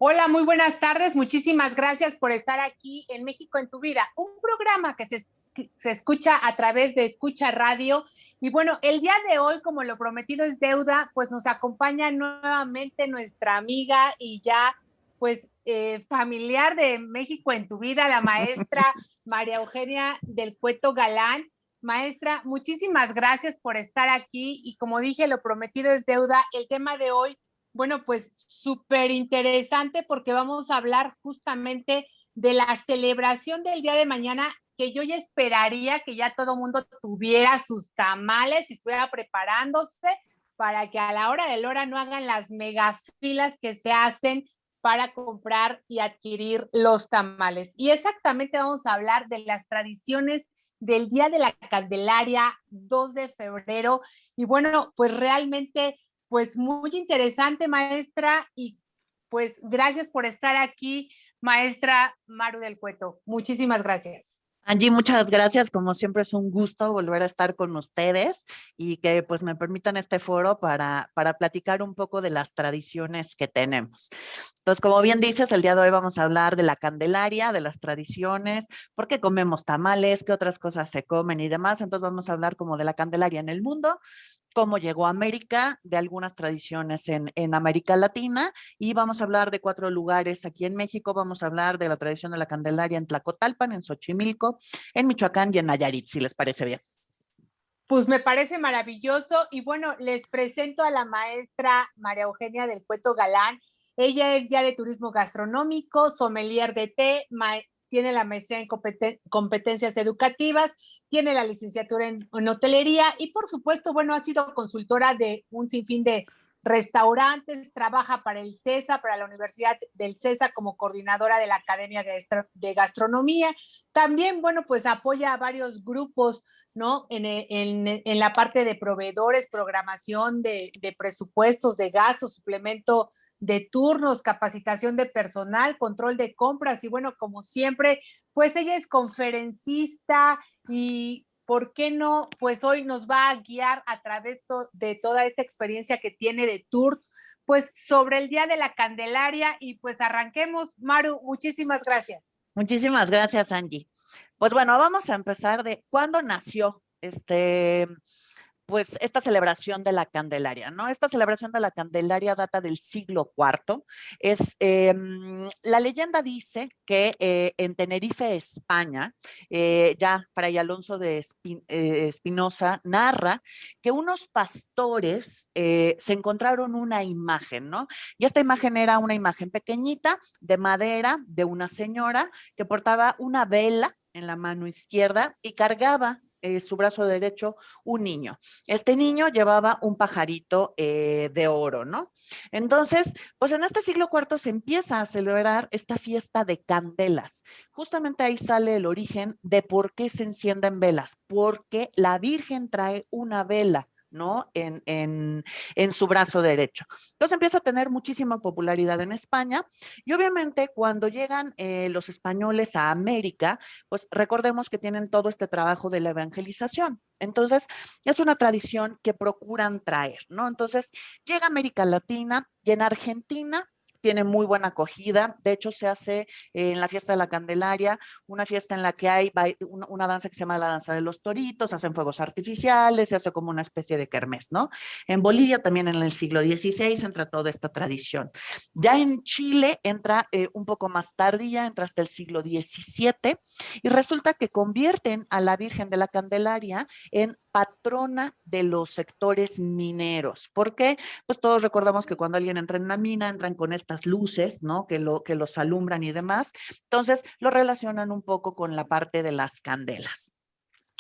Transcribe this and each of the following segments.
Hola, muy buenas tardes. Muchísimas gracias por estar aquí en México en tu vida, un programa que se escucha a través de Escucha Radio. Y bueno, el día de hoy, como lo prometido es deuda, pues nos acompaña nuevamente nuestra amiga y ya familiar de México en tu vida, la maestra María Eugenia del Cueto Galán. Maestra, muchísimas gracias por estar aquí y como dije, lo prometido es deuda. El tema de hoy, bueno, pues súper interesante porque vamos a hablar justamente de la celebración del día de mañana, que yo ya esperaría que ya todo mundo tuviera sus tamales y estuviera preparándose para que a la hora de la hora no hagan las megafilas que se hacen para comprar y adquirir los tamales. Y exactamente vamos a hablar de las tradiciones del Día de la Candelaria, 2 de febrero. Y bueno, pues realmente pues muy interesante, maestra, y pues gracias por estar aquí, maestra Maru del Cueto. Muchísimas gracias. Angie, muchas gracias. Como siempre es un gusto volver a estar con ustedes y que pues me permitan este foro para platicar un poco de las tradiciones que tenemos. Entonces, como bien dices, el día de hoy vamos a hablar de la Candelaria, de las tradiciones, por qué comemos tamales, qué otras cosas se comen y demás. Entonces vamos a hablar como de la Candelaria en el mundo, cómo llegó a América, de algunas tradiciones en América Latina, y vamos a hablar de 4 lugares aquí en México. Vamos a hablar de la tradición de la Candelaria en Tlacotalpan, en Xochimilco, en Michoacán y en Nayarit, si les parece bien. Pues me parece maravilloso y bueno, les presento a la maestra María Eugenia del Cueto Galán. Ella es guía de turismo gastronómico, sommelier de té, tiene la maestría en competencias educativas, tiene la licenciatura en hotelería y por supuesto, bueno, ha sido consultora de un sinfín de restaurantes, trabaja para el CESA, para la Universidad del CESA como coordinadora de la Academia de Gastronomía. También, bueno, pues apoya a varios grupos, ¿no? En la parte de proveedores, programación de presupuestos, de gastos, suplemento de turnos, capacitación de personal, control de compras y bueno, como siempre, pues ella es conferencista y ¿por qué no? Pues hoy nos va a guiar a través de toda esta experiencia que tiene de tours, pues sobre el Día de la Candelaria y pues arranquemos. Maru, muchísimas gracias. Muchísimas gracias, Angie. Pues bueno, vamos a empezar de cuándo nació pues esta celebración de la Candelaria, ¿no? Esta celebración de la Candelaria data del siglo IV. La leyenda dice que en Tenerife, España, ya Fray Alonso de Espinosa narra que unos pastores se encontraron una imagen, ¿no? Y esta imagen era una imagen pequeñita de madera de una señora que portaba una vela en la mano izquierda y cargaba su brazo derecho un niño. Este niño llevaba un pajarito de oro, ¿no? Entonces, pues en este siglo IV se empieza a celebrar esta fiesta de candelas. Justamente ahí sale el origen de por qué se encienden velas, porque la Virgen trae una vela, ¿no? En su brazo derecho. Entonces empieza a tener muchísima popularidad en España y obviamente cuando llegan los españoles a América, pues recordemos que tienen todo este trabajo de la evangelización. Entonces es una tradición que procuran traer, ¿no? Entonces llega a América Latina y en Argentina tiene muy buena acogida. De hecho, se hace en la fiesta de la Candelaria, una fiesta en la que hay una danza que se llama la danza de los toritos, hacen fuegos artificiales, se hace como una especie de kermés, ¿no? En Bolivia también en el siglo XVI entra toda esta tradición. Ya en Chile entra un poco más tardía, entra hasta el siglo XVII y resulta que convierten a la Virgen de la Candelaria en patrona de los sectores mineros. ¿Por qué? Pues todos recordamos que cuando alguien entra en una mina, entran con estas luces, ¿no? Que los alumbran y demás. Entonces, lo relacionan un poco con la parte de las candelas.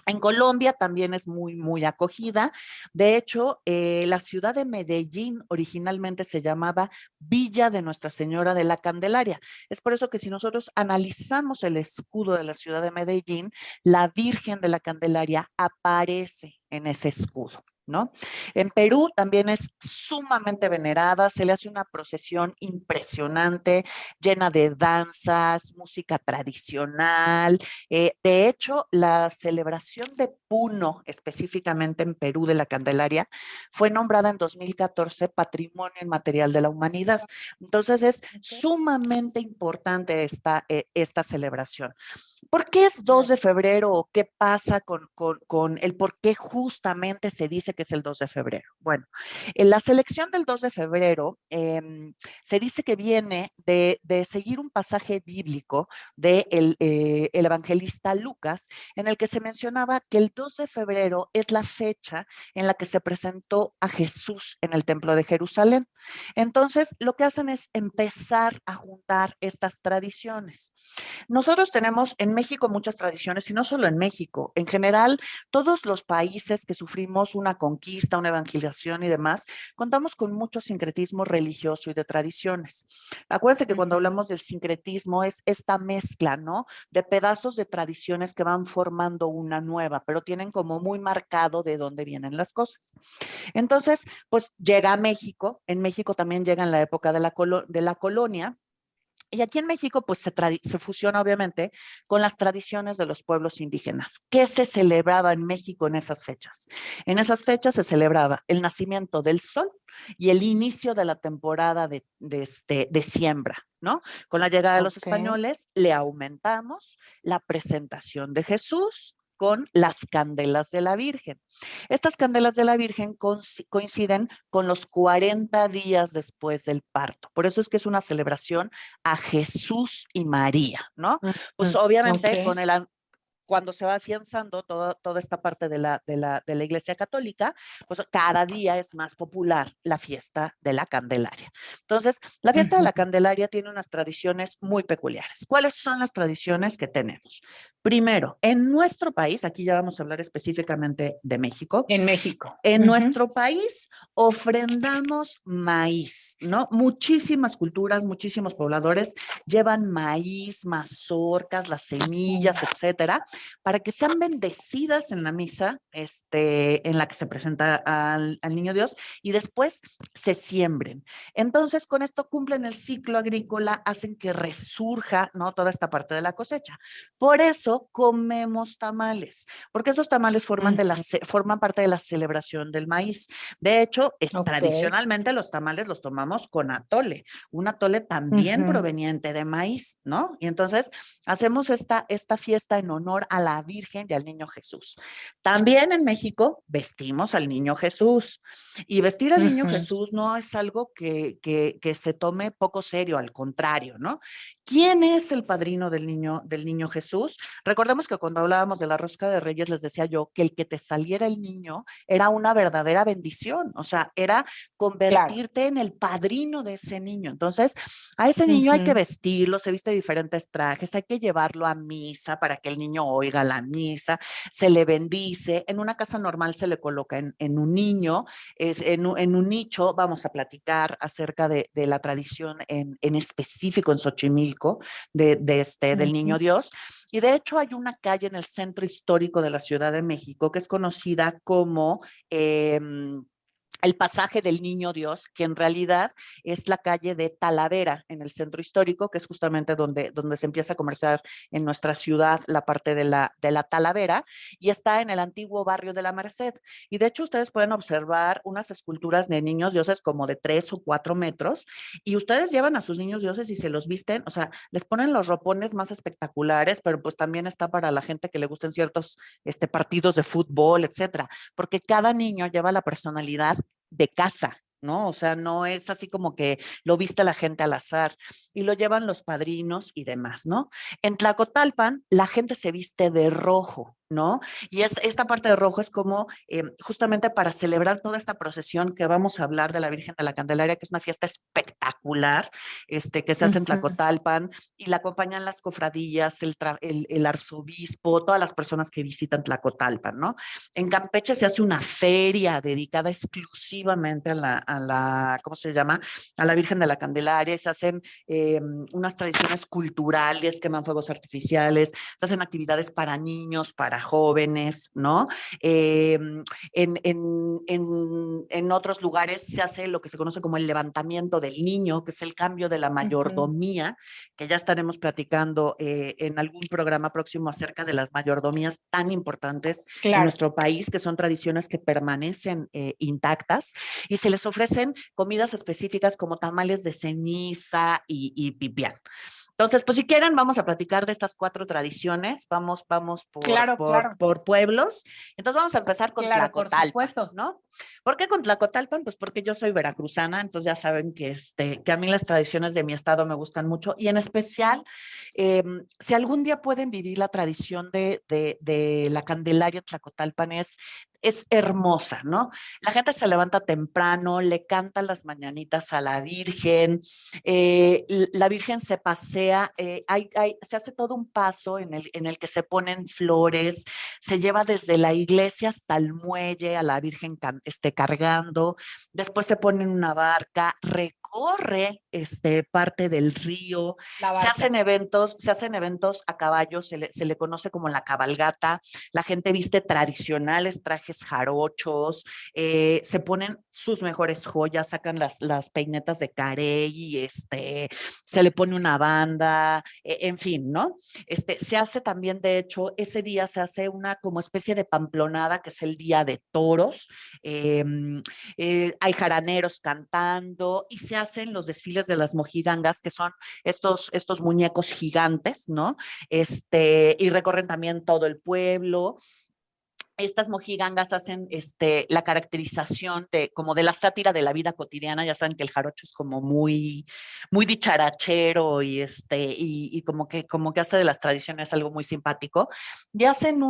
En Colombia también es muy, muy acogida. De hecho, la ciudad de Medellín originalmente se llamaba Villa de Nuestra Señora de la Candelaria. Es por eso que si nosotros analizamos el escudo de la ciudad de Medellín, la Virgen de la Candelaria aparece en ese escudo, ¿no? En Perú también es sumamente venerada, se le hace una procesión impresionante, llena de danzas, música tradicional. De hecho, la celebración de Puno, específicamente en Perú, de la Candelaria, fue nombrada en 2014 Patrimonio Inmaterial de la Humanidad. Entonces es sumamente importante esta celebración. ¿Por qué es 2 de febrero o qué pasa con el por qué justamente se dice que es el 2 de febrero? Bueno, en la selección del 2 de febrero se dice que viene de seguir un pasaje bíblico del el evangelista Lucas, en el que se mencionaba que el 2 de febrero es la fecha en la que se presentó a Jesús en el templo de Jerusalén. Entonces, lo que hacen es empezar a juntar estas tradiciones. Nosotros tenemos en México muchas tradiciones, y no solo en México, en general, todos los países que sufrimos una conquista, una evangelización y demás, contamos con mucho sincretismo religioso y de tradiciones. Acuérdense que cuando hablamos del sincretismo es esta mezcla, ¿no? De pedazos de tradiciones que van formando una nueva, pero tienen como muy marcado de dónde vienen las cosas. Entonces, pues llega a México, en México también llega en la época de la colonia. Y aquí en México, pues se fusiona obviamente con las tradiciones de los pueblos indígenas. ¿Qué se celebraba en México en esas fechas? En esas fechas se celebraba el nacimiento del sol y el inicio de la temporada de siembra, ¿no? Con la llegada de los españoles, le aumentamos la presentación de Jesús con las candelas de la Virgen. Estas candelas de la Virgen coinciden con los 40 días después del parto. Por eso es que es una celebración a Jesús y María, ¿no? Pues obviamente cuando se va afianzando toda esta parte de la Iglesia Católica, pues cada día es más popular la fiesta de la Candelaria. Entonces, la fiesta de la Candelaria tiene unas tradiciones muy peculiares. ¿Cuáles son las tradiciones que tenemos? Primero, en nuestro país, aquí ya vamos a hablar específicamente de México. En México. En nuestro país ofrendamos maíz, ¿no? Muchísimas culturas, muchísimos pobladores llevan maíz, mazorcas, las semillas, etcétera, para que sean bendecidas en la misa en la que se presenta al niño Dios y después se siembren. Entonces, con esto cumplen el ciclo agrícola, hacen que resurja, ¿no? Toda esta parte de la cosecha. Por eso comemos tamales, porque esos tamales forman parte de la celebración del maíz. De hecho, tradicionalmente los tamales los tomamos con atole, un atole también proveniente de maíz, ¿no? Y entonces hacemos esta fiesta en honor a la Virgen y al Niño Jesús. También en México vestimos al Niño Jesús, y vestir al Niño Jesús no es algo que se tome poco serio, al contrario, ¿no? ¿Quién es el padrino del niño Jesús? Recordemos que cuando hablábamos de la rosca de Reyes les decía yo que el que te saliera el niño era una verdadera bendición, o sea, era convertirte en el padrino de ese niño. Entonces, a ese niño hay que vestirlo, se viste de diferentes trajes, hay que llevarlo a misa para que el niño oiga la misa, se le bendice. En una casa normal se le coloca en un niño, en un nicho. Vamos a platicar acerca de la tradición en específico en Xochimilco del Niño Dios. Y de hecho hay una calle en el centro histórico de la Ciudad de México que es conocida como el pasaje del Niño Dios, que en realidad es la calle de Talavera en el centro histórico, que es justamente donde se empieza a comerciar en nuestra ciudad la parte de la Talavera, y está en el antiguo barrio de la Merced. Y de hecho ustedes pueden observar unas esculturas de niños dioses como de 3 o 4 metros, y ustedes llevan a sus niños dioses y se los visten, o sea, les ponen los ropones más espectaculares, pero pues también está para la gente que le gusten ciertos partidos de fútbol, etcétera, porque cada niño lleva la personalidad de casa, ¿no? O sea, no es así como que lo viste la gente al azar, y lo llevan los padrinos y demás, ¿no? En Tlacotalpan la gente se viste de rojo, ¿no? Y esta parte de rojo es como justamente para celebrar toda esta procesión que vamos a hablar de la Virgen de la Candelaria, que es una fiesta espectacular, que se hace en Tlacotalpan, y la acompañan las cofradías, el arzobispo, todas las personas que visitan Tlacotalpan, ¿no? En Campeche se hace una feria dedicada exclusivamente ¿cómo se llama? A la Virgen de la Candelaria. Se hacen unas tradiciones culturales, queman fuegos artificiales, se hacen actividades para niños, para para jóvenes, ¿no? En otros lugares se hace lo que se conoce como el levantamiento del niño, que es el cambio de la mayordomía, que ya estaremos platicando en algún programa próximo acerca de las mayordomías tan importantes en nuestro país, que son tradiciones que permanecen intactas, y se les ofrecen comidas específicas como tamales de ceniza y pipián. Entonces, pues si quieren, vamos a platicar de estas 4 tradiciones. Vamos por pueblos. Entonces, vamos a empezar con Tlacotalpan, ¿no? ¿Por qué con Tlacotalpan? Pues porque yo soy veracruzana, entonces ya saben que a mí las tradiciones de mi estado me gustan mucho, y en especial, si algún día pueden vivir la tradición de la Candelaria Tlacotalpan, es hermosa, ¿no? La gente se levanta temprano, le canta las mañanitas a la Virgen, la Virgen se pasea, se hace todo un paso en el que se ponen flores, se lleva desde la iglesia hasta el muelle a la Virgen cargando, después se pone en una barca, recorre parte del río, se hacen eventos a caballo, se le conoce como la cabalgata, la gente viste tradicionales trajes jarochos, se ponen sus mejores joyas, sacan las peinetas de carey, se le pone una banda, en fin, ¿no? Se hace también, de hecho, ese día se hace una como especie de pamplonada, que es el día de toros, hay jaraneros cantando, y se hacen los desfiles de las mojigangas, que son estos muñecos gigantes, ¿no? Y recorren también todo el pueblo. Estas mojigangas hacen la caracterización como de la sátira de la vida cotidiana. Ya saben que el jarocho es como muy dicharachero, y como que hace de las tradiciones algo muy simpático. Y hacen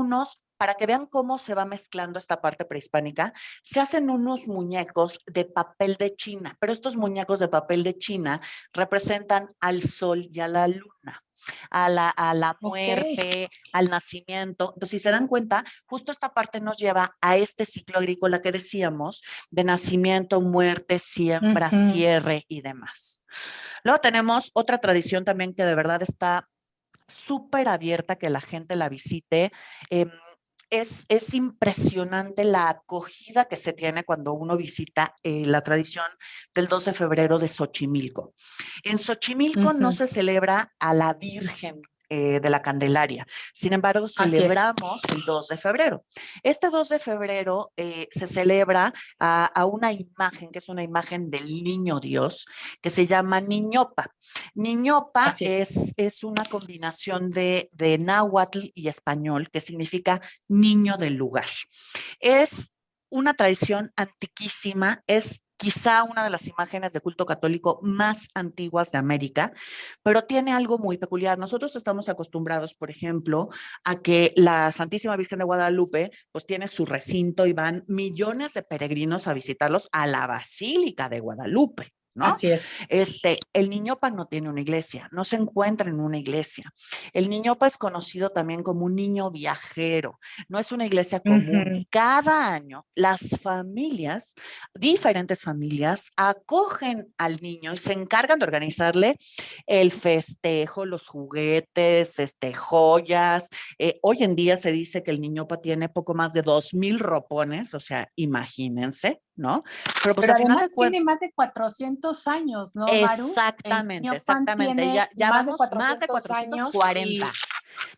para que vean cómo se va mezclando esta parte prehispánica, se hacen unos muñecos de papel de China, pero estos muñecos de papel de China representan al sol y a la luna, a la muerte, al nacimiento. Entonces, si se dan cuenta, justo esta parte nos lleva a este ciclo agrícola que decíamos, de nacimiento, muerte, siembra, cierre y demás. Luego tenemos otra tradición también que de verdad está súper abierta, que la gente la visite. Es impresionante la acogida que se tiene cuando uno visita la tradición del 12 de febrero de Xochimilco. En Xochimilco no se celebra a la Virgen de la Candelaria. Sin embargo, celebramos el 2 de febrero. Este 2 de febrero se celebra a una imagen, que es una imagen del niño Dios, que se llama Niñopa. Niñopa es una combinación de náhuatl y español, que significa niño del lugar. Es una tradición antiquísima, es quizá una de las imágenes de culto católico más antiguas de América, pero tiene algo muy peculiar. Nosotros estamos acostumbrados, por ejemplo, a que la Santísima Virgen de Guadalupe pues tiene su recinto y van millones de peregrinos a visitarlos a la Basílica de Guadalupe, ¿no? Así es. El Niñopa no tiene una iglesia, no se encuentra en una iglesia. El Niñopa es conocido también como un niño viajero, no es una iglesia común. Cada año las familias, diferentes familias, acogen al niño y se encargan de organizarle el festejo, los juguetes, joyas. Hoy en día se dice que el Niñopa tiene poco más de 2,000 ropones, o sea, imagínense, ¿no? Pero pues además tiene más de 400 años, ¿no, Maru? Exactamente. Ya más de vamos 440 más de 440.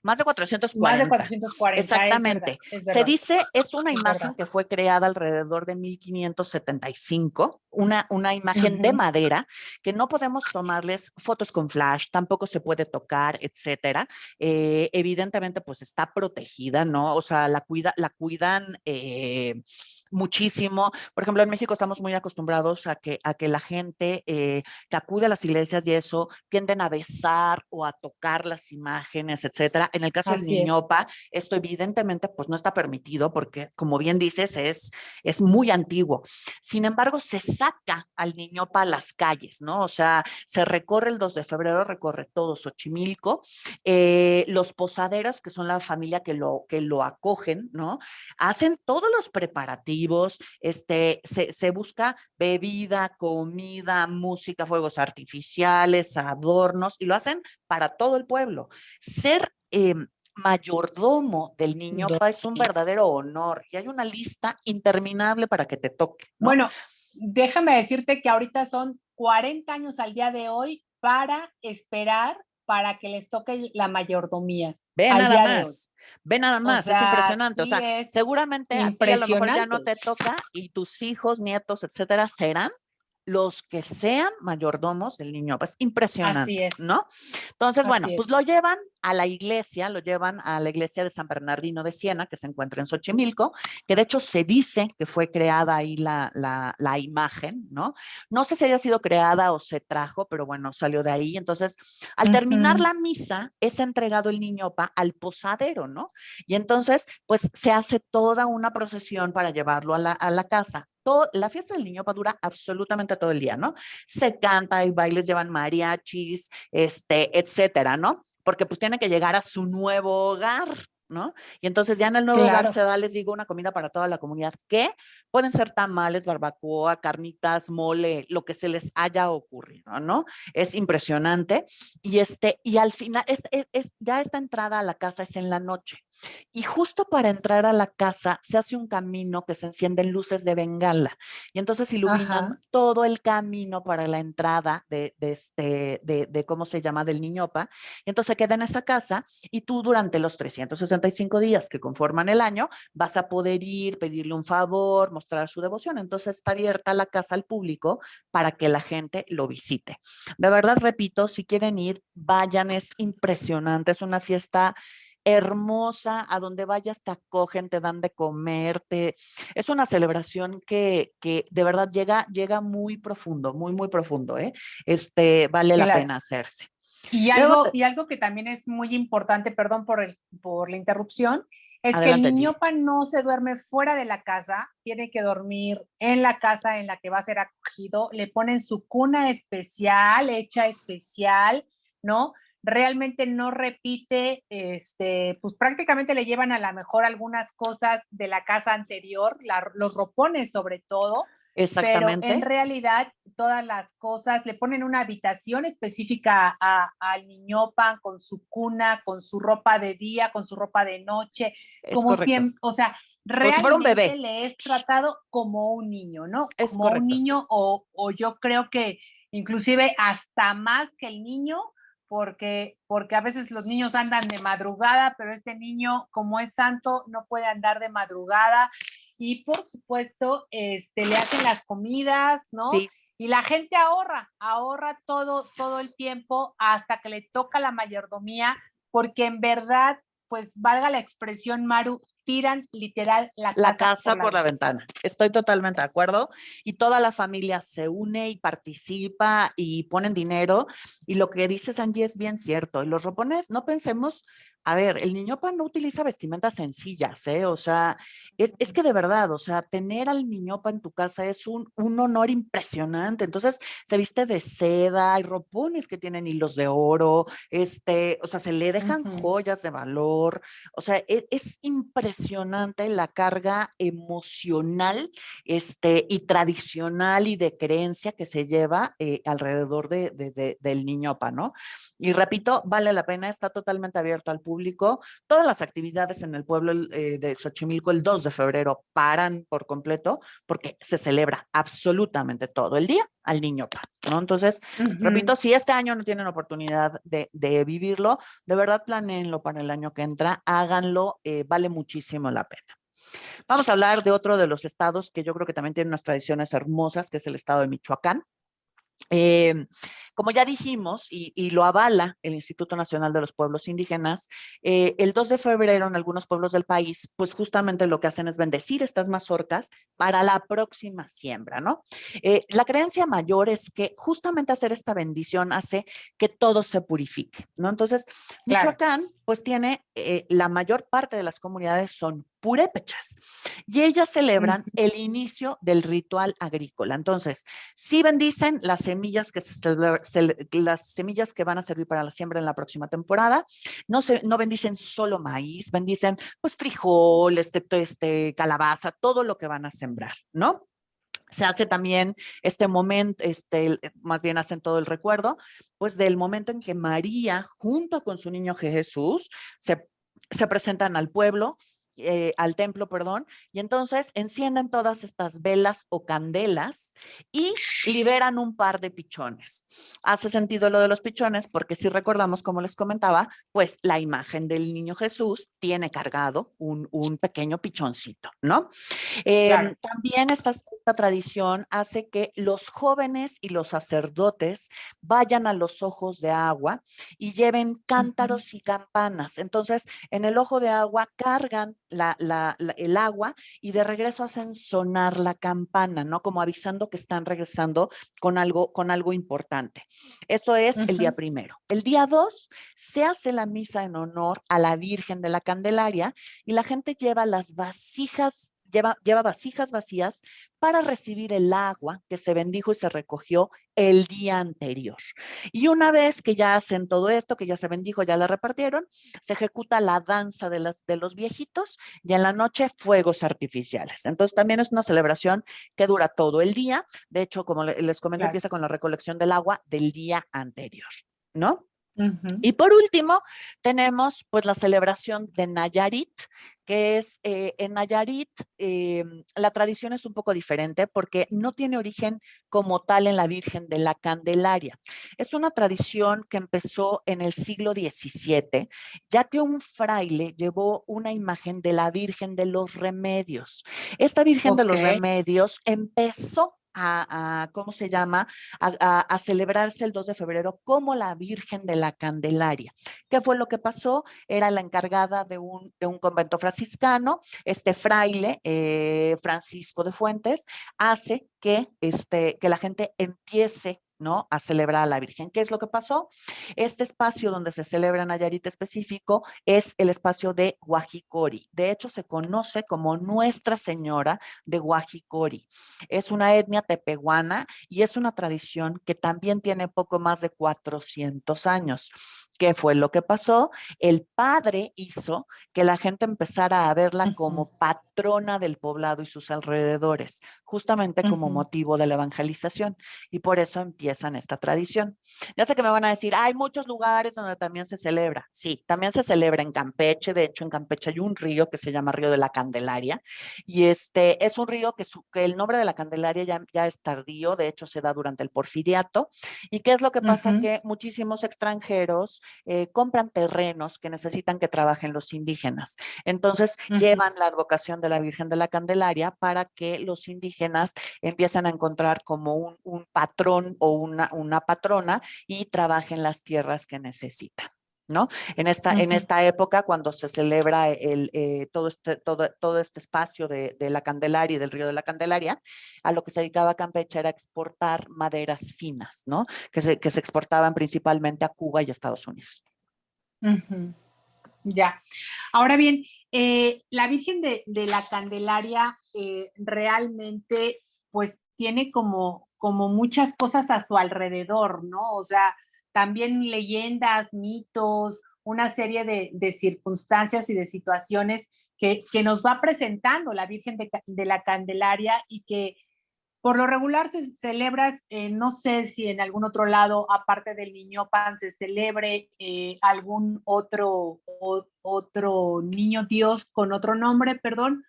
Más de 440. Más de 440. Exactamente. Es verdad. Se dice, es una imagen que fue creada alrededor de 1575, una imagen de madera, que no podemos tomarles fotos con flash, tampoco se puede tocar, etcétera. Evidentemente, pues está protegida, ¿no? O sea, la cuidan muchísimo. Por ejemplo, en México estamos muy acostumbrados a que la gente que acude a las iglesias y eso, tienden a besar o a tocar las imágenes, etcétera. En el caso del Niñopa, esto evidentemente pues no está permitido porque, como bien dices, es muy antiguo. Sin embargo, se saca al Niñopa a las calles, ¿no? O sea, se recorre el 2 de febrero, recorre todo Xochimilco. Los posaderos, que son la familia que lo acogen, ¿no? Hacen todos los preparativos, se busca bebida, comida, música, fuegos artificiales, adornos, y lo hacen para todo el pueblo. Ser mayordomo del niñopa es un verdadero honor y hay una lista interminable para que te toque, ¿no? Bueno, déjame decirte que ahorita son 40 años al día de hoy para esperar para que les toque la mayordomía Ve al nada día de hoy. más, ve nada O más, es sea, impresionante. O sí sea, es seguramente a ti a lo mejor ya no impresionante. te toca y tus hijos, nietos, etcétera, serán los que sean mayordomos del niño. Es Así impresionante, es, ¿no? Entonces, bueno, así pues es. lo llevan a la iglesia, lo llevan a la iglesia de San Bernardino de Siena, que se encuentra en Xochimilco, que de hecho se dice que fue creada ahí la imagen, ¿no? No sé si haya sido creada o se trajo, pero bueno, salió de ahí. Entonces, al terminar Ujú. la misa, es entregado el niñopa al posadero, ¿no? Y entonces, pues se hace toda una procesión para llevarlo a la casa. La fiesta del niñopa dura absolutamente todo el día, ¿no? Se canta, hay bailes, llevan mariachis, etcétera, ¿no? Porque pues tiene que llegar a su nuevo hogar, ¿no? Y entonces ya en el nuevo hogar Claro. se da, les digo, una comida para toda la comunidad, que pueden ser tamales, barbacoa, carnitas, mole, lo que se les haya ocurrido, ¿no? Es impresionante. Y al final, ya esta entrada a la casa es en la noche. Y justo para entrar a la casa se hace un camino que se encienden luces de bengala. Y entonces iluminan Ajá. todo el camino para la entrada de ¿cómo se llama? Del niñopa. Y entonces se queda en esa casa y tú durante los 365 días que conforman el año vas a poder ir, pedirle un favor, mostrar su devoción. Entonces está abierta la casa al público para que la gente lo visite. De verdad, repito, si quieren ir, vayan, es impresionante, es una fiesta hermosa, a donde vayas te acogen, te dan de comer, es una celebración que de verdad llega muy profundo, muy, muy profundo, ¿eh? Vale la Claro. pena hacerse. Luego, Y algo que también es muy importante, perdón por la interrupción, es que el adelante, Gigi. niñopa no se duerme fuera de la casa, tiene que dormir en la casa en la que va a ser acogido, le ponen su cuna especial, hecha especial, ¿no? Realmente no repite, pues prácticamente le llevan a lo mejor algunas cosas de la casa anterior, los ropones sobre todo, pero en Exactamente, realidad todas las cosas, le ponen una habitación específica al niñopa con su cuna, con su ropa de día, con su ropa de noche, es como correcto. siempre, o sea, Como si fuera un realmente bebé, le es tratado como un niño, ¿no? es Como un correcto. niño o yo creo que inclusive hasta más que el niño, porque a veces los niños andan de madrugada, pero este niño, como es santo, no puede andar de madrugada. Y por supuesto, le hacen las comidas, ¿no? Sí, Y la gente ahorra todo el tiempo hasta que le toca la mayordomía, porque en verdad, pues valga la expresión, Maru, tiran literal la la casa por casa la por la ventana. ventana. Estoy totalmente de acuerdo. Y toda la familia se une y participa y ponen dinero. Y lo que dices, Angie, es bien cierto. Y los ropones, no pensemos, a ver, el niñopa no utiliza vestimentas sencillas, ¿eh? O sea, es que de verdad, o sea, tener al niñopa en tu casa es un honor impresionante. Entonces, se viste de seda, hay ropones que tienen hilos de oro, o sea, se le dejan Ujú. joyas de valor. O sea, es impresionante la carga emocional, y tradicional y de creencia que se lleva alrededor del niñopa, ¿no? Y repito, vale la pena, está totalmente abierto al público. Todas las actividades en el pueblo de Xochimilco el 2 de febrero paran por completo porque se celebra absolutamente todo el día al niñopa, ¿no? Entonces, repito, Ujú. si este año no tienen oportunidad de vivirlo, de verdad planeenlo para el año que entra, háganlo, vale muchísimo la pena. Vamos a hablar de otro de los estados que yo creo que también tiene unas tradiciones hermosas, que es el estado de Michoacán. Eh, Como ya dijimos, y lo avala el Instituto Nacional de los Pueblos Indígenas, el 2 de febrero en algunos pueblos del país, pues justamente lo que hacen es bendecir estas mazorcas para la próxima siembra, ¿no? La creencia mayor es que justamente hacer esta bendición hace que todo se purifique, ¿no? Entonces, Claro. Michoacán, pues tiene, la mayor parte de las comunidades son purépechas y ellas celebran Ujú. el inicio del ritual agrícola. Entonces, sí bendicen las semillas las semillas que van a servir para la siembra en la próxima temporada. No bendicen solo maíz, bendicen pues frijol, calabaza, todo lo que van a sembrar, ¿no? Se hace también este momento, más bien hacen todo el recuerdo, pues del momento en que María, junto con su niño Jesús, se se presentan al pueblo, al templo, perdón, y entonces encienden todas estas velas o candelas y liberan un par de pichones. Hace sentido lo de los pichones porque si recordamos, como les comentaba, pues la imagen del niño Jesús tiene cargado un pequeño pichoncito, ¿no? Claro. También esta tradición hace que los jóvenes y los sacerdotes vayan a los ojos de agua y lleven cántaros y campanas. Entonces, en el ojo de agua cargan el agua y de regreso hacen sonar la campana, ¿no? Como avisando que están regresando con algo importante. Esto es el día primero. El día 2 se hace la misa en honor a la Virgen de la Candelaria y la gente lleva las vasijas lleva vasijas vacías para recibir el agua que se bendijo y se recogió el día anterior. Y una vez que ya hacen todo esto, que ya se bendijo, ya la repartieron, se ejecuta la danza de los viejitos y en la noche fuegos artificiales. Entonces también es una celebración que dura todo el día. De hecho, como les comento, Claro. empieza con la recolección del agua del día anterior, ¿no? Ujú. Y por último, tenemos pues la celebración de Nayarit, que es en Nayarit, la tradición es un poco diferente porque no tiene origen como tal en la Virgen de la Candelaria. Es una tradición que empezó en el siglo XVII, ya que un fraile llevó una imagen de la Virgen de los Remedios. Esta Virgen de Ok. los Remedios empezó ¿cómo se llama? A celebrarse el 2 de febrero como la Virgen de la Candelaria. ¿Qué fue lo que pasó? Era la encargada de un convento franciscano, este fraile, Francisco de Fuentes, hace que la gente empiece, ¿no? A celebrar a la Virgen. ¿Qué es lo que pasó? Este espacio donde se celebra Nayarit específico es el espacio de Guajicori. De hecho, se conoce como Nuestra Señora de Guajicori. Es una etnia tepehuana y es una tradición que también tiene poco más de 400 años. ¿Qué fue lo que pasó? El padre hizo que la gente empezara a verla Ujú. como patrona del poblado y sus alrededores, justamente como Ujú. motivo de la evangelización. Y por eso empiezan esta tradición. Ya sé que me van a decir, hay muchos lugares donde también se celebra. Sí, también se celebra en Campeche. De hecho, en Campeche hay un río que se llama Río de la Candelaria. Y es un río que el nombre de la Candelaria ya es tardío. De hecho, se da durante el Porfiriato. ¿Y qué es lo que pasa? Ujú. Que muchísimos extranjeros compran terrenos que necesitan que trabajen los indígenas. Entonces, Ujú. llevan la advocación de la Virgen de la Candelaria para que los indígenas empiecen a encontrar como un patrón o una patrona y trabajen las tierras que necesitan. ¿No? En Ujú. esta época, cuando se celebra todo este espacio de la Candelaria y del río de la Candelaria, a lo que se dedicaba Campeche era exportar maderas finas, ¿no? Que se exportaban principalmente a Cuba y Estados Unidos. Ujú. Ya. Ahora bien, la Virgen de la Candelaria realmente pues tiene como muchas cosas a su alrededor, ¿no? O sea, también leyendas, mitos, una serie de circunstancias y de situaciones que nos va presentando la Virgen de la Candelaria y que por lo regular se celebra, no sé si en algún otro lado, aparte del Niño Pan, se celebre algún otro niño Dios con otro nombre, perdón,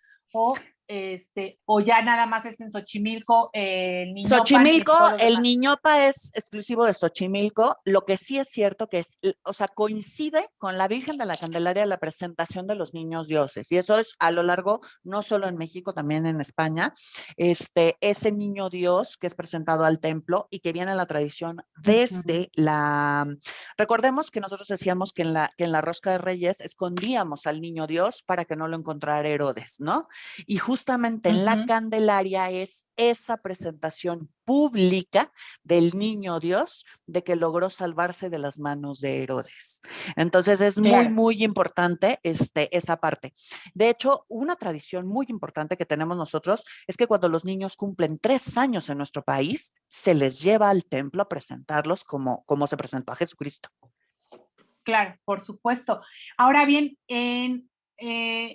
o ya nada más es en Xochimilco, el Niñopan en Xochimilco, todos los el demás. Niñopa es exclusivo de Xochimilco. Lo que sí es cierto que o sea, coincide con la Virgen de la Candelaria la presentación de los niños dioses. Y eso es a lo largo, no solo en México, también en España. Ese niño Dios que es presentado al templo y que viene en la tradición Ujú. desde la. Recordemos que nosotros decíamos que en la Rosca de Reyes escondíamos al niño Dios para que no lo encontrara Herodes, ¿no? Y justamente en la Ujú. Candelaria es esa presentación pública del niño Dios de que logró salvarse de las manos de Herodes. Entonces es muy, Claro. muy importante esa parte. De hecho, una tradición muy importante que tenemos nosotros es que cuando los niños cumplen 3 años en nuestro país, se les lleva al templo a presentarlos como se presentó a Jesucristo. Claro, por supuesto. Ahora bien, en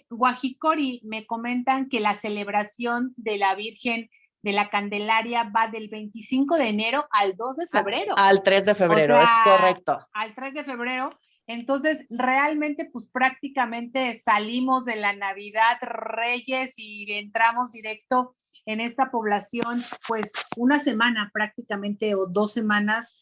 Guajicori me comentan que la celebración de la Virgen de la Candelaria va del 25 de enero al 2 de febrero. Al 3 de O febrero, es sea, correcto. al 3 de febrero. Entonces, realmente, pues prácticamente salimos de la Navidad Reyes y entramos directo en esta población, pues una semana prácticamente o 2 semanas,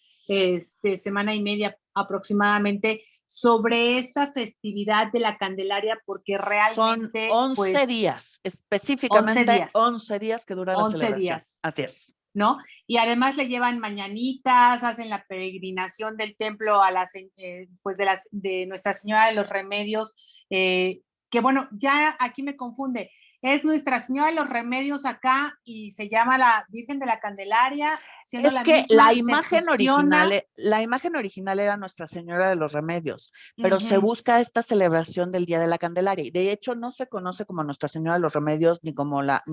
semana y media aproximadamente, sobre esta festividad de la Candelaria, porque Son realmente, 11 pues, días, 11 específicamente días, 11 días que dura la 11 celebración. días. Así es. ¿No? Y además le llevan mañanitas, hacen la peregrinación del templo a las, pues de Nuestra Señora de los Remedios, que bueno, ya aquí me confunde, es Nuestra Señora de los Remedios acá y se llama la Virgen de la Candelaria, siendo Es la que misma, se fusiona. la imagen original era Nuestra Señora de los Remedios, pero se Uh-huh. busca esta celebración del Día de la Candelaria. Y de hecho no se conoce como Nuestra Señora de los Remedios ni como la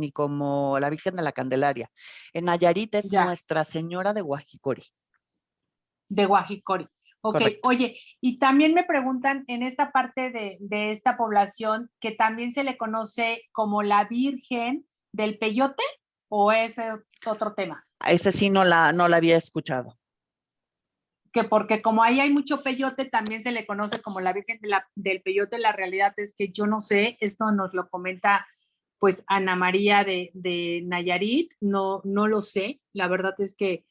Virgen de la Candelaria. En Nayarit es Ya, Nuestra Señora de Guajicori. de Guajicori. Ok, Correcto. oye, y también me preguntan en esta parte de esta población que también se le conoce como la Virgen del Peyote, o es otro tema, Ese sí no la había escuchado. que porque como ahí hay mucho peyote, también se le conoce como la Virgen del Peyote. La realidad es que yo no sé, esto nos lo comenta pues Ana María de Nayarit, no, no lo sé, la verdad es que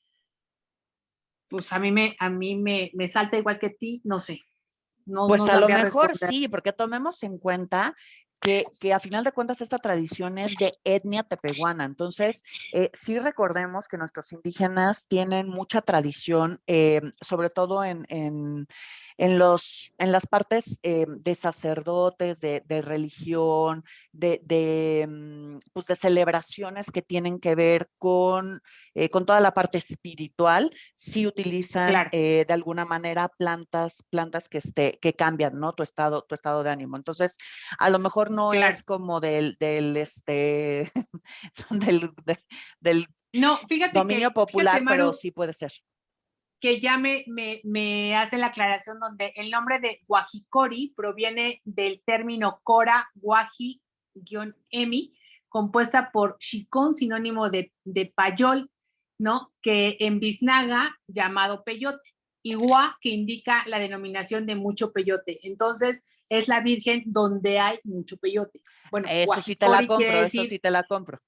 pues a mí me salta igual que a ti, no sé, no, Pues no a lo sabría mejor responder. sí, porque tomemos en cuenta que a final de cuentas esta tradición es de etnia tepehuana. Entonces, sí recordemos que nuestros indígenas tienen mucha tradición, sobre todo en las partes de sacerdotes, de religión, pues de celebraciones que tienen que ver con toda la parte espiritual. Sí utilizan Claro, de alguna manera plantas que cambian, ¿no? Tu estado de ánimo. Entonces, a lo mejor no claro. es como del, del No, fíjate dominio que, fíjate, popular, pero Maru, sí puede ser. que ya me hace la aclaración donde el nombre de Guajicori proviene del término Cora Guaji-Emi, compuesta por Chicón, sinónimo de payol, ¿no? Que en Biznaga, llamado peyote, y Gua, que indica la denominación de mucho peyote. Entonces, es la Virgen donde hay mucho peyote. Bueno, Eso sí te la Guajicori quiere compro, eso decir sí te la compro.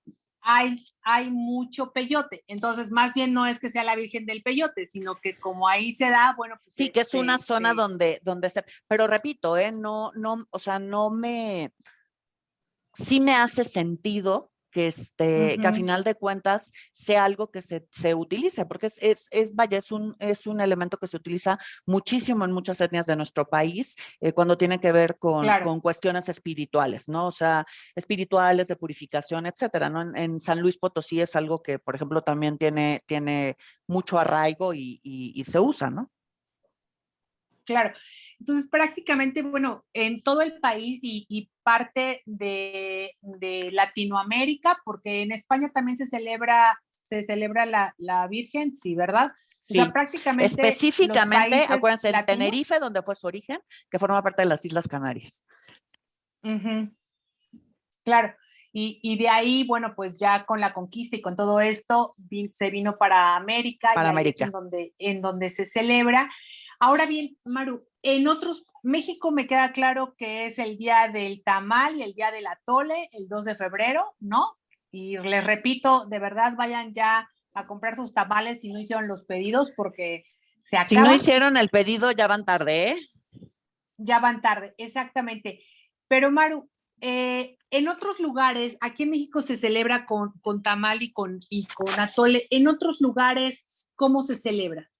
hay mucho peyote. Entonces, más bien no es que sea la Virgen del Peyote, sino que como ahí se da, bueno, pues Sí, que es una zona donde pero repito, o sea, sí me hace sentido que a uh-huh. final de cuentas sea algo que se utilice, porque vaya, es un elemento que se utiliza muchísimo en muchas etnias de nuestro país cuando tiene que ver Claro, con cuestiones espirituales, ¿no? O sea, espirituales, de purificación, etcétera, ¿no? En San Luis Potosí es algo que, por ejemplo, también tiene mucho arraigo y se usa, ¿no? claro. Entonces, prácticamente, bueno, en todo el país y parte de Latinoamérica, porque en España también se celebra la Virgen, sí, ¿verdad? O sea, Sí, prácticamente los específicamente, países acuérdense, en Tenerife, latinos. donde fue su origen, que forma parte de las Islas Canarias. Uh-huh. Claro, y de ahí, bueno, pues ya con la conquista y con todo esto, se vino para América y Para ahí es en América. donde se celebra. Ahora bien, Maru, en otros, México me queda claro que es el día del tamal y el día del atole, el 2 de febrero, ¿no? Y les repito, de verdad vayan ya a comprar sus tamales si no hicieron los pedidos porque se Si no acaban, hicieron el pedido, ya van tarde, ¿eh? ya van tarde, exactamente. Pero Maru, en otros lugares, aquí en México se celebra con tamal y con atole. En otros lugares, ¿cómo se celebra?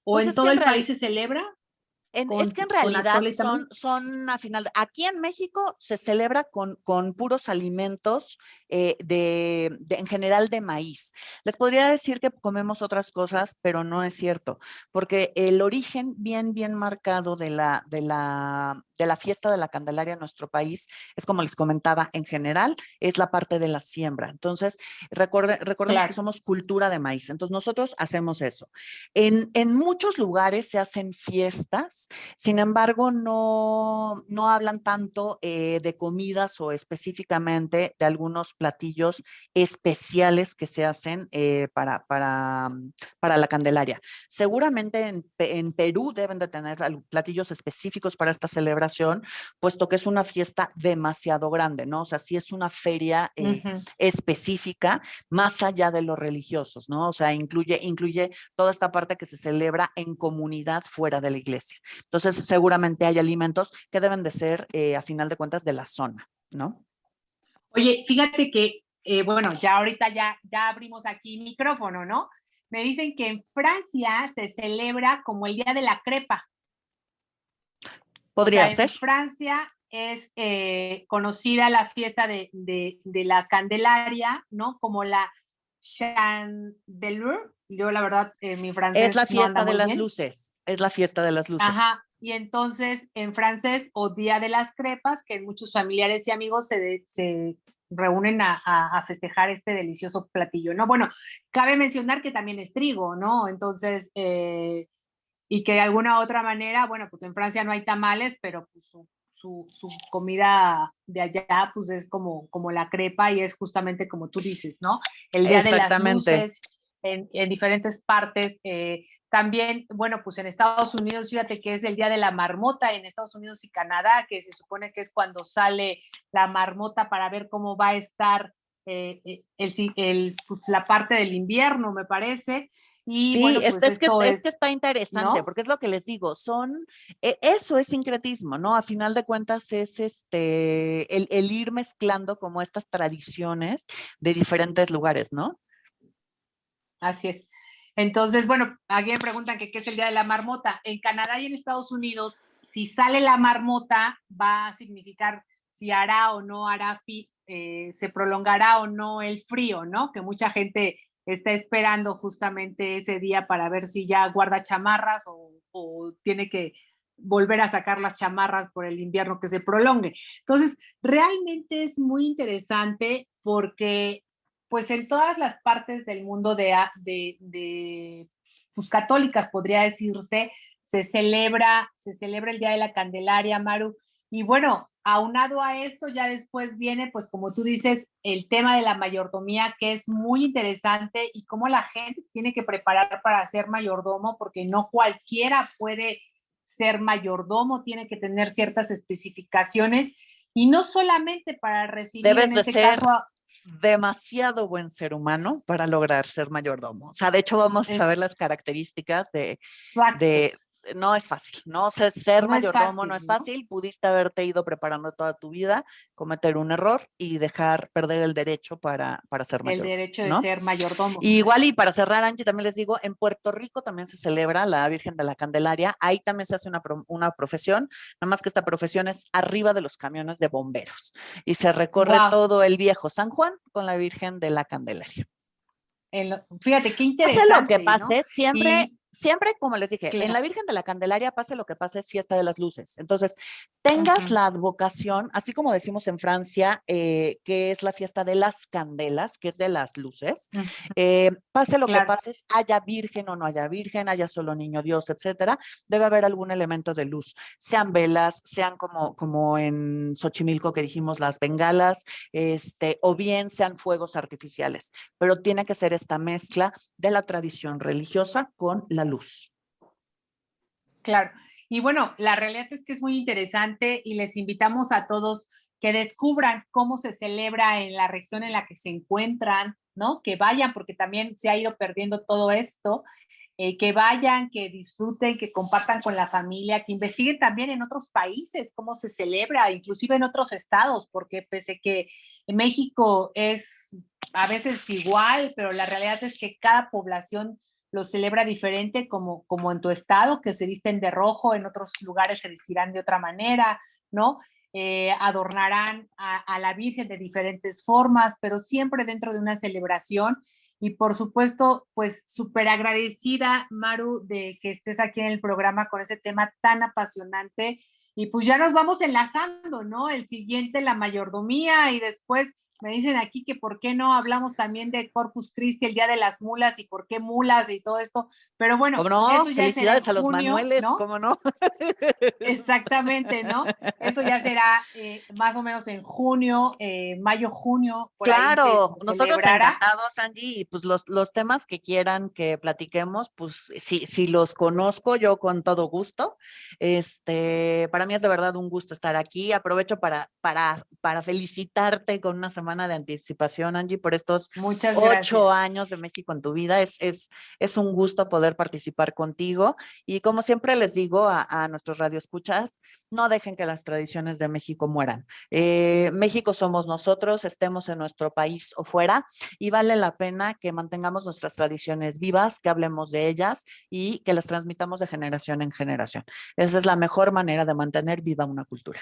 ¿O Pues en es que todo el país se celebra es que en con realidad atole y tamal? son a final, aquí en México se celebra con puros alimentos en general de maíz. Les podría decir que comemos otras cosas, pero no es cierto, porque el origen bien marcado de la fiesta de la Candelaria en nuestro país es, como les comentaba, en general, es la parte de la siembra. Entonces, recordemos que Claro. somos cultura de maíz, entonces nosotros hacemos eso. En muchos lugares se hacen fiestas dulces. Sin embargo, no hablan tanto de comidas o específicamente de algunos platillos especiales que se hacen para la Candelaria. Seguramente en Perú deben de tener platillos específicos para esta celebración, puesto que es una fiesta demasiado grande, ¿no? O sea, sí es una feria específica, más allá de los religiosos, ¿no? O sea, incluye toda esta parte que se celebra en comunidad fuera de la iglesia. Entonces, seguramente hay alimentos que deben de ser, a final de cuentas, de la zona, ¿no? Oye, fíjate que, bueno, ya ahorita ya abrimos aquí micrófono, ¿no? Me dicen que en Francia se celebra como el Día de la Crepa. O Podría sea, ser. en Francia es conocida la fiesta de la Candelaria, ¿no? Como la Chandeleur. Yo, la verdad, mi Es la francés no anda fiesta de muy las bien. luces. Es la fiesta de las luces. Ajá. Y entonces, en francés, o Día de las Crepas, que muchos familiares y amigos se reúnen a festejar este delicioso platillo, ¿no? Bueno, cabe mencionar que también es trigo, ¿no? Entonces, y que de alguna otra manera, bueno, pues en Francia no hay tamales, pero pues su comida de allá pues es como la crepa y es justamente como tú dices, ¿no? El Día de las Exactamente. Luces en diferentes partes. También, bueno, pues en Estados Unidos, fíjate que es el Día de la Marmota en Estados Unidos y Canadá, que se supone que es cuando sale la marmota para ver cómo va a estar pues, la parte del invierno, me parece. Y Sí, bueno, pues esto es que es, está interesante, ¿no? porque es lo que les digo, eso es sincretismo, ¿no? A final de cuentas es el ir mezclando como estas tradiciones de diferentes lugares, ¿no? Así es. Entonces, bueno, aquí me preguntan que qué es el Día de la Marmota. En Canadá y en Estados Unidos, si sale la marmota, va a significar si hará o no hará, se prolongará o no el frío, ¿no? Que mucha gente está esperando justamente ese día para ver si ya guarda chamarras o tiene que volver a sacar las chamarras por el invierno que se prolongue. Entonces, realmente es muy interesante porque pues en todas las partes del mundo pues, católicas, podría decirse, se celebra el Día de la Candelaria, Maru. Y bueno, aunado a esto, ya después viene, pues como tú dices, el tema de la mayordomía, que es muy interesante y cómo la gente se tiene que preparar para ser mayordomo, porque no cualquiera puede ser mayordomo, tiene que tener ciertas especificaciones y no solamente para recibir, Debes en de este ser caso, demasiado buen ser humano para lograr ser mayordomo. O sea, de hecho vamos a ver las características exacto, de no es fácil, ¿no? O sea, ser no es mayordomo no fácil, es ¿no? fácil, pudiste haberte ido preparando toda tu vida, cometer un error y dejar perder el derecho para ser El mayordomo, derecho de ¿no? ser mayordomo. Y igual y para cerrar, Angie, también les digo, en Puerto Rico también se celebra la Virgen de la Candelaria, ahí también se hace una profesión, nada más que esta profesión es arriba de los camiones de bomberos y se recorre Wow. todo el viejo San Juan con la Virgen de la Candelaria. Fíjate qué Pase lo que interesante, ¿no? pase, siempre, Y siempre, como les dije, en claro, la Virgen de la Candelaria, pase lo que pase, es fiesta de las luces. Entonces, tengas uh-huh, la advocación, así como decimos en Francia, que es la fiesta de las candelas, que es de las luces, uh-huh, pase lo que claro, pase, haya virgen o no haya virgen, haya solo niño Dios, etcétera, debe haber algún elemento de luz, sean velas, sean como en Xochimilco que dijimos las bengalas, o bien sean fuegos artificiales, pero tiene que ser esta mezcla de la tradición religiosa con la luz. claro. Y bueno, la realidad es que es muy interesante y les invitamos a todos que descubran cómo se celebra en la región en la que se encuentran, ¿no? Que vayan, porque también se ha ido perdiendo todo esto, que vayan, que disfruten, que compartan con la familia, que investiguen también en otros países cómo se celebra, inclusive en otros estados, porque pese que México es a veces igual, pero la realidad es que cada población lo celebra diferente, como en tu estado, que se visten de rojo, en otros lugares se vestirán de otra manera, ¿no? Adornarán a la Virgen de diferentes formas, pero siempre dentro de una celebración. Y por supuesto, pues súper agradecida, Maru, de que estés aquí en el programa con ese tema tan apasionante. Y pues ya nos vamos enlazando, ¿no? El siguiente, la mayordomía, y después Me dicen aquí que por qué no hablamos también de Corpus Christi, el Día de las Mulas, y por qué mulas y todo esto. Pero bueno, ¿Cómo no? eso ya será en Felicidades a los junio, Manueles, ¿no? ¿cómo no? Exactamente, ¿no? Eso ya será más o menos en junio, mayo, junio, por ahí Claro, se nosotros celebrará. encantados, Angie, y pues los temas que quieran que platiquemos, pues si los conozco yo con todo gusto. Para mí es de verdad un gusto estar aquí. Aprovecho para felicitarte con una semana de anticipación, Angie, por estos Muchas gracias. 8 años de México en tu vida. Es un gusto poder participar contigo. Y como siempre les digo a nuestros radioescuchas, no dejen que las tradiciones de México mueran. México somos nosotros, estemos en nuestro país o fuera, y vale la pena que mantengamos nuestras tradiciones vivas, que hablemos de ellas y que las transmitamos de generación en generación. Esa es la mejor manera de mantener viva una cultura.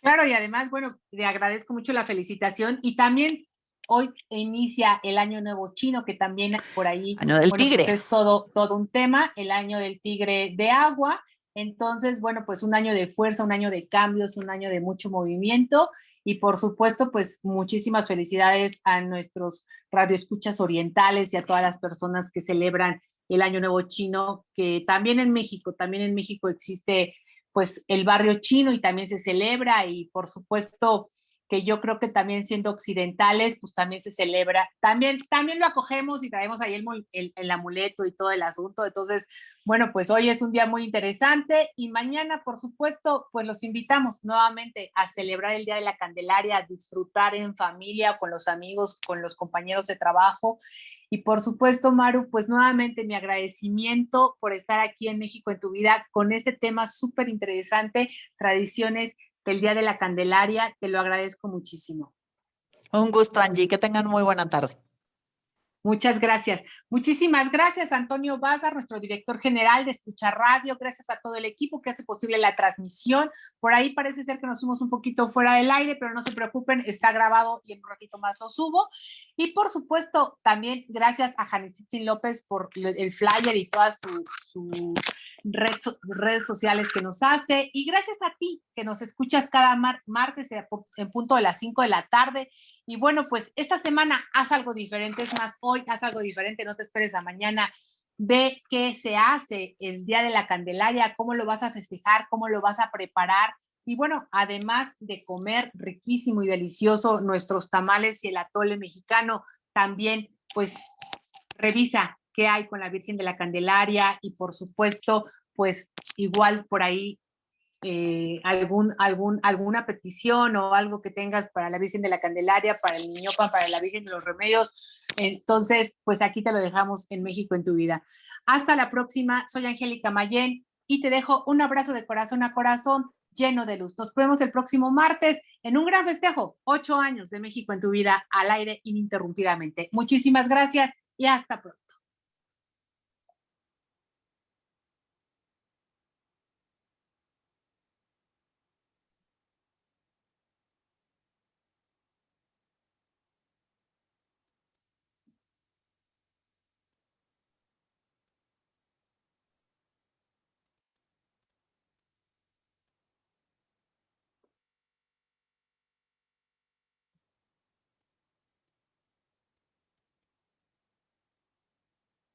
Claro, y además, bueno, le agradezco mucho la felicitación y también hoy inicia el Año Nuevo Chino, que también por ahí, Año del bueno, pues Tigre. es todo un tema, el Año del Tigre de Agua. Entonces, bueno, pues un año de fuerza, un año de cambios, un año de mucho movimiento y por supuesto, pues muchísimas felicidades a nuestros radioescuchas orientales y a todas las personas que celebran el Año Nuevo Chino, que también en México existe pues el barrio chino y también se celebra y por supuesto que yo creo que también siendo occidentales, pues también se celebra, también lo acogemos y traemos ahí el amuleto y todo el asunto. Entonces, bueno, pues hoy es un día muy interesante y mañana, por supuesto, pues los invitamos nuevamente a celebrar el Día de la Candelaria, a disfrutar en familia, con los amigos, con los compañeros de trabajo. Y por supuesto, Maru, pues nuevamente mi agradecimiento por estar aquí en México en tu vida con este tema súper interesante, tradiciones del Día de la Candelaria. Te lo agradezco muchísimo. Un gusto, Angie, que tengan muy buena tarde. Muchas gracias. Muchísimas gracias, Antonio Bazar, nuestro director general de Escuchar Radio. Gracias a todo el equipo que hace posible la transmisión. Por ahí parece ser que nos fuimos un poquito fuera del aire, pero no se preocupen, está grabado y en un ratito más lo subo. Y por supuesto, también gracias a Janetzitzin López por el flyer y todas sus redes sociales que nos hace. Y gracias a ti que nos escuchas cada martes en punto de las 5 de la tarde. Y bueno, pues esta semana haz algo diferente, es más, hoy haz algo diferente, no te esperes a mañana. Ve qué se hace el Día de la Candelaria, cómo lo vas a festejar, cómo lo vas a preparar. Y bueno, además de comer riquísimo y delicioso nuestros tamales y el atole mexicano, también pues revisa qué hay con la Virgen de la Candelaria y por supuesto, pues igual por ahí alguna petición o algo que tengas para la Virgen de la Candelaria, para el Niño Pan, para la Virgen de los Remedios. Entonces, pues aquí te lo dejamos en México en tu vida. Hasta la próxima. Soy Angélica Mayén y te dejo un abrazo de corazón a corazón lleno de luz. Nos vemos el próximo martes en un gran festejo, 8 años de México en tu vida al aire ininterrumpidamente. Muchísimas gracias y hasta pronto.